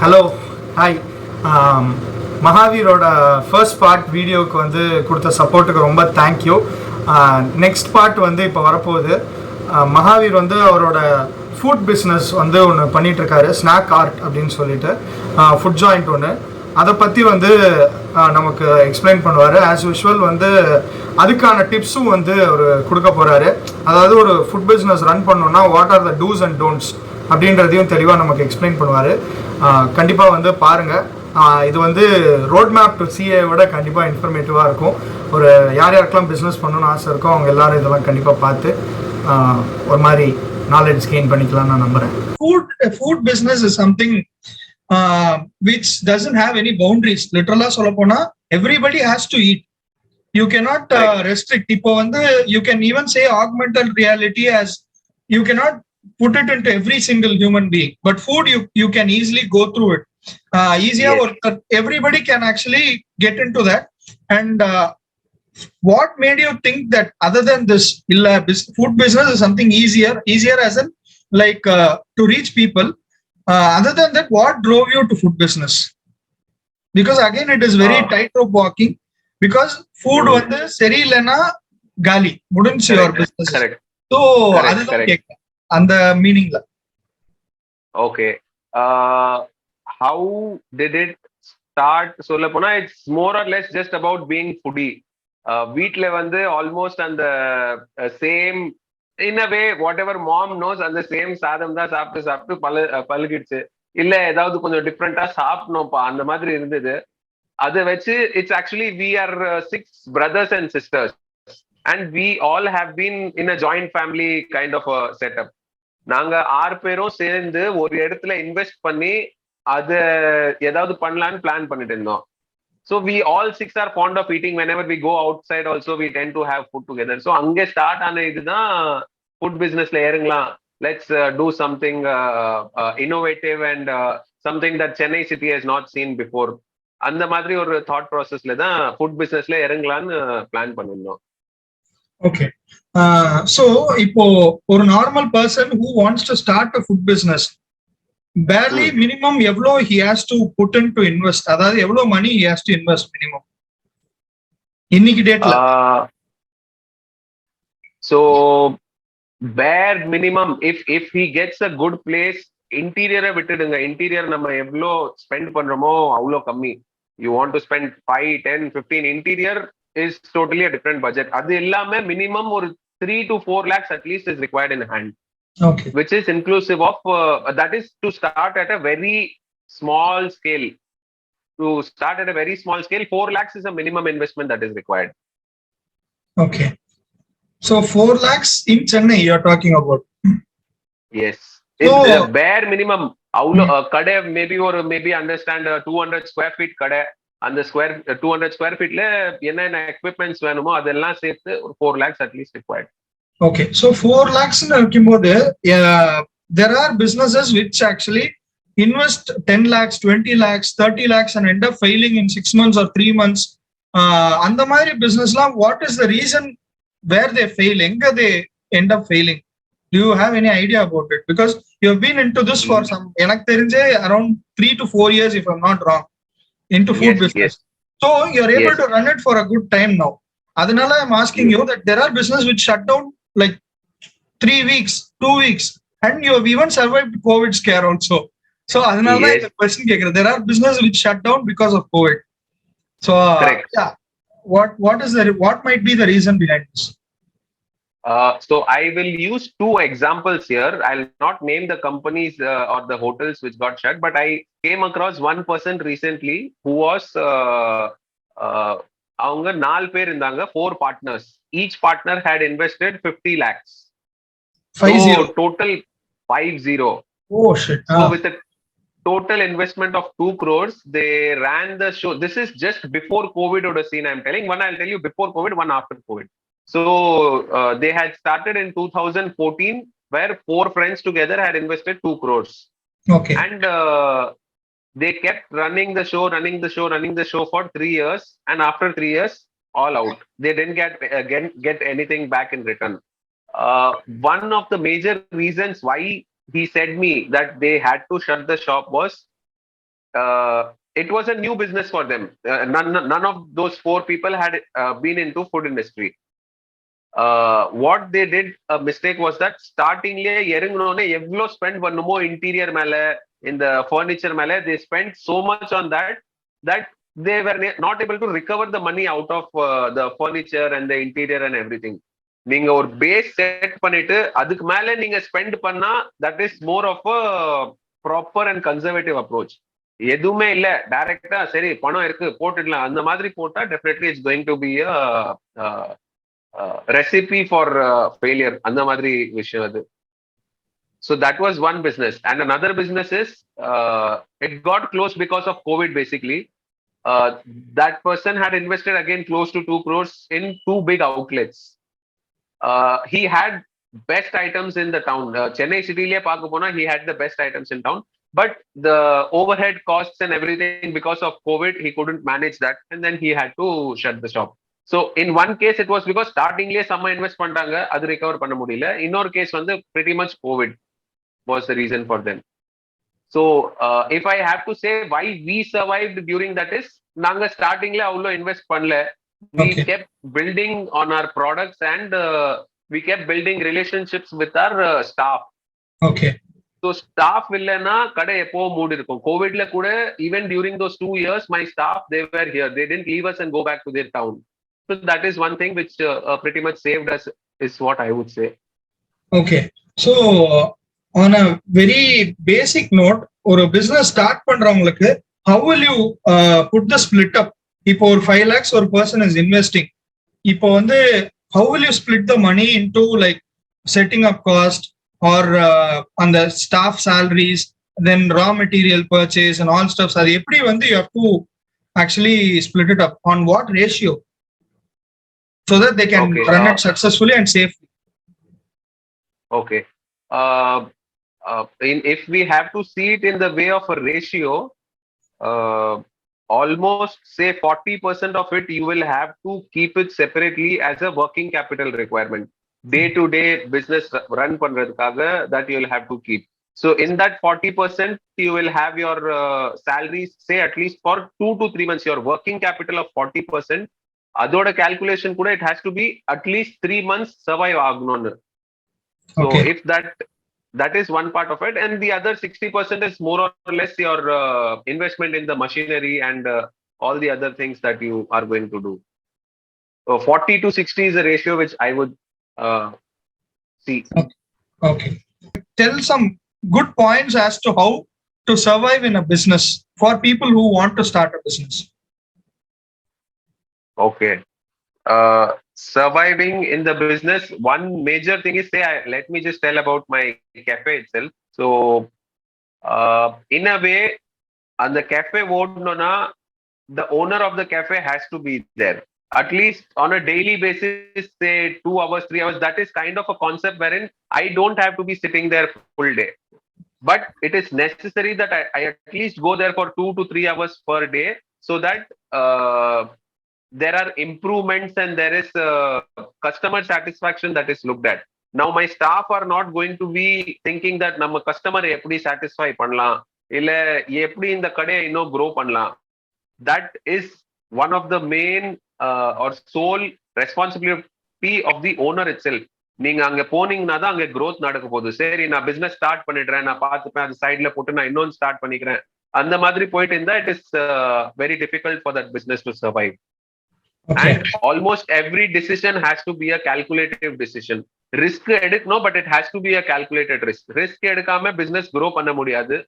Hello hi. மகாவீரோட first part வீடியோவுக்கு வந்து கொடுத்த சப்போர்ட்டுக்கு ரொம்ப தேங்க்யூ. நெக்ஸ்ட் பார்ட் வந்து இப்போ வரப்போகுது. மகாவீர் வந்து அவரோட ஃபுட் பிஸ்னஸ் வந்து ஒன்று பண்ணிகிட்ருக்காரு, ஸ்நாக் ஆர்ட் அப்படின்னு சொல்லிட்டு ஃபுட் ஜாயிண்ட் ஒன்று. அதை பற்றி வந்து நமக்கு எக்ஸ்பிளைன் பண்ணுவார். ஆஸ் யூஷுவல் வந்து அதுக்கான டிப்ஸும் வந்து அவர் கொடுக்க போகிறாரு. அதாவது ஒரு ஃபுட் பிஸ்னஸ் ரன் பண்ணோன்னா what are the dos and don'ts அப்படின்றதையும் தெளிவாக நமக்கு எக்ஸ்பிளைன் பண்ணுவார். கண்டிப்பாக வந்து பாருங்கள். இது வந்து ரோட் மேப் டு சிஏ விட கண்டிப்பாக இன்ஃபர்மேட்டிவாக இருக்கும். ஒரு யாருக்கெல்லாம் பிஸ்னஸ் பண்ணணும்னு ஆசை இருக்கோ அவங்க எல்லாரும் இதெல்லாம் கண்டிப்பாக பார்த்து ஒரு மாதிரி நாலேஜ் கெயின் பண்ணிக்கலாம் நான் நம்புகிறேன். Food business is something which doesn't have any boundaries. Literally சொல்ல போனா everybody has to eat. You cannot restrict. இப்போ வந்து you can even say augmented reality as you cannot put it into every single human being, but food you can easily go through it. Easier work. Everybody can actually get into that. And what made you think that other than this food business is something easier as in like to reach people? Other than that, what drove you to food business? Because again it is very tightrope walking, because food வந்து சரியில்லைன்னா காலி முடிஞ்சு your business. Correct. So அதுதான் கேட்க அந்த மீனிங்ல. Okay. How did it start? சொல்ல போனா it's more or less just about being foodie. வீட்ல வந்து ஆல்மோஸ்ட் அந்த same in a way whatever mom knows அந்த சேம் சாதம் தான் சாப்பிட்டு பழகிடுச்சு. இல்ல ஏதாவது கொஞ்சம் டிஃப்ரெண்டா சாப்பிடணும்ப்பா அந்த மாதிரி இருந்தது. அதை வச்சு it's actually we are 6 brothers and sisters and we all have been in a joint family kind of a setup. நாங்க 6 பேரும் சேர்ந்து ஒரு இடத்துல இன்வெஸ்ட் பண்ணி அதை ஏதாவது பண்ணலான்னு பிளான் பண்ணிட்டு இருந்தோம். So we all 6 are fond of eating. Whenever we go outside also we tend to have food together. So அங்கே ஸ்டார்ட் ஆன இதுதான் ஃபுட் பிஸ்னஸ்ல இறங்கலாம். Let's do something innovative and something that Chennai city has not seen before. அந்த மாதிரி ஒரு thought ப்ராசஸ்ல தான் food பிஸ்னஸ்ல இறங்கலான்னு plan பண்ணிருந்தோம். Okay. So இப்போ ஒரு normal person who wants to start a food business, barely minimum எவ்வளோ he has to put in to invest, அதாவது எவ்வளோ money he has to invest minimum இன்னைக்கு டேட்ல? So bare minimum if he gets a good place, இன்டீரியரை விட்டுடுங்க. Interior நம்ம எவ்வளோ spend பண்றோமோ அவ்வளோ கம்மி. You want to spend 5, 10, 15, interior is totally a different budget. அது எல்லாமே minimum ஒரு 3 to 4 lakhs at least is required in hand. Okay. Which is inclusive of that is to start at a very small scale. To start at a very small scale, 4 lakhs is a minimum investment that is required. Okay. So 4 lakhs in Chennai you are talking about? Yes. It's the bare minimum. கடை maybe understand 200 square feet கடை. அந்த 200 square feetல என்னென்ன equipments வேணுமோ அதெல்லாம் சேர்த்து ஒரு 4 lakhs at least required. Okay, so 4 lakhs இருக்கும்போது there are businesses which actually invest 10 lakhs, 20 lakhs, 30 lakhs and end up failing in 6 months or 3 months. அந்த மாதிரி businessலாம் what is the reason where they failing, they end up failing? Do you have any idea about it? Because you have been into this for some எனக்கு தெரிஞ்சே around 3 to 4 years if I'm not wrong into food business. Yes. So you are able to run it for a good time now. Adanala I'm asking you that there are business which shut down like 3 weeks, 2 weeks, and you have even survived COVID scare also. So adanala the question kekra, there are business which shut down because of COVID. So yeah, what might be the reason behind this? So I will use 2 examples here. I'll not name the companies or the hotels which got shut, but I came across one person recently who was அவங்க 4 பேர் இருந்தாங்க, 4 partners. Each partner had invested 50 lakhs. 50. So total 50. Oh shit. So with a total investment of 2 crores, they ran the show. This is just before COVID or the scene I'm telling. One I'll tell you before COVID, one after COVID. So they had started in 2014 where 4 friends together had invested 2 crores. Okay. And they kept running the show for 3 years. And after 3 years, all out. They didn't get anything back in return. One of the major reasons why he said me that they had to shut the shop was it was a new business for them. None of those four people had been into food industry. What they did a mistake was that ஸ்டார்டிங்லயே இறங்கினோடனே எவ்வளோ spend பண்ணுமோ interior மேல இந்த furniture மேல they spent so much on that they were not able to recover the money out of the furniture and the interior and everything. நீங்க ஒரு base set பண்ணிட்டு அதுக்கு மேல நீங்க ஸ்பெண்ட் பண்ணா that is more of a proper and conservative approach. எதுவுமே இல்ல டைரக்டா சரி பணம் இருக்கு போட்டுடலாம் அந்த மாதிரி போட்டா definitely it's going to be recipe for failure அந்த மாதிரி விஷயம் அது. So that was one business, and another business is it got closed because of COVID basically. That person had invested again close to 2 crores in two big outlets. He had best items in the town. Chennai city liye paaka pona he had the best items in town, but the overhead costs and everything because of COVID he couldn't manage that, and then he had to shut the shop. So in one case it was because starting liye sama invest pannanga adu recover panna mudiyala. Innor case vandu pretty much COVID was the reason for them. So if I have to say why we survived during that is naanga starting la avlo invest pannala. We kept building on our products and we kept building relationships with our staff. Okay. So staff illana kada eppo mood irukum. COVID la kuda even during those 2 years my staff they were here. They didn't leave us and go back to their town. So that is one thing which pretty much saved us is what I would say. Okay. So on a very basic note, or a business start பண்றவங்களுக்கு how will you put the split up? இப்போ ஒரு 5 lakhs ஒரு person is investing. இப்போ வந்து how will you split the money into like setting up cost or on the staff salaries, then raw material purchase and all stuff? அது எப்படி வந்து you have to actually split it up on what ratio so that they can run it successfully and safely? Okay. If we have to see it in the way of a ratio, almost say 40% of it you will have to keep it separately as a working capital requirement. Day to day business run pandradhukaga that you will have to keep. So in that 40% you will have your salaries say at least for 2 to 3 months, your working capital of 40%. Adoda calculation kuda it has to be at least 3 months survive agnonu. So if that is one part of it, and the other 60% is more or less your investment in the machinery and all the other things that you are going to do. So 40 to 60 is a ratio which I would see. Okay. Tell some good points as to how to survive in a business for people who want to start a business. Okay. Surviving in the business, one major thing is let me just tell about my cafe itself. So in a way on the cafe vodnona the owner of the cafe has to be there at least on a daily basis, say 2 hours 3 hours. That is kind of a concept wherein I don't have to be sitting there full day, but it is necessary that I at least go there for 2 to 3 hours per day so that there are improvements and there is customer satisfaction that is looked at. Now my staff are not going to be thinking that நம்ம customer எப்படி satisfy பண்ணலாம் இல்ல எப்படி இந்த கடையை இன்னும் grow பண்ணலாம். That is one of the main or sole responsibility of the owner itself. நீங்க அங்க போனீங்கன்னா தான் அங்க growth நடக்க போகுது. சரி நான் பிசினஸ் ஸ்டார்ட் பண்ணிடுறேன், நான் பார்த்துப்பேன், அது சைட்ல போட்டு நான் இன்னொன்று ஸ்டார்ட் பண்ணிக்கிறேன், அந்த மாதிரி போயிட்டு இருந்தா it is very difficult for that business to survive. Okay. And almost every decision has to be a calculative decision. Risk edukno, but it has to be a calculated risk. Risk edukama business grow panna mudiyadhu.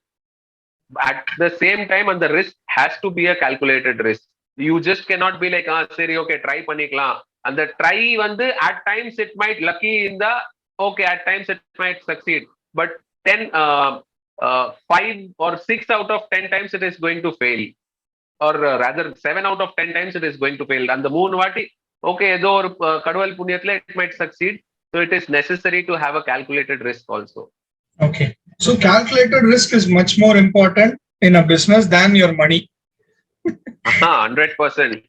At the same time, and the risk has to be a calculated risk. You just cannot be like, seri, okay, try panikalam. And the try vandu at times it might lucky in the okay, at times it might succeed. But 5 or 6 out of 10 times it is going to fail. Or rather 7 out of 10 times it is going to fail. And the moon vati, okay, edo or kadval punyathla it might succeed. So it is necessary to have a calculated risk also. Okay. So calculated risk is much more important in a business than your money. 100%.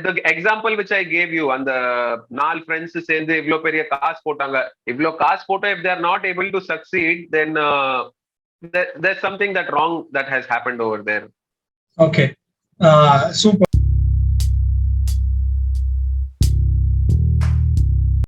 The example which I gave you and the 4 friends சேர்ந்து இவ்ளோ பெரிய காசு போட்டாங்க, இவ்ளோ காசு போட்டா if they are not able to succeed, then there's something that wrong that has happened over there. Okay. Super.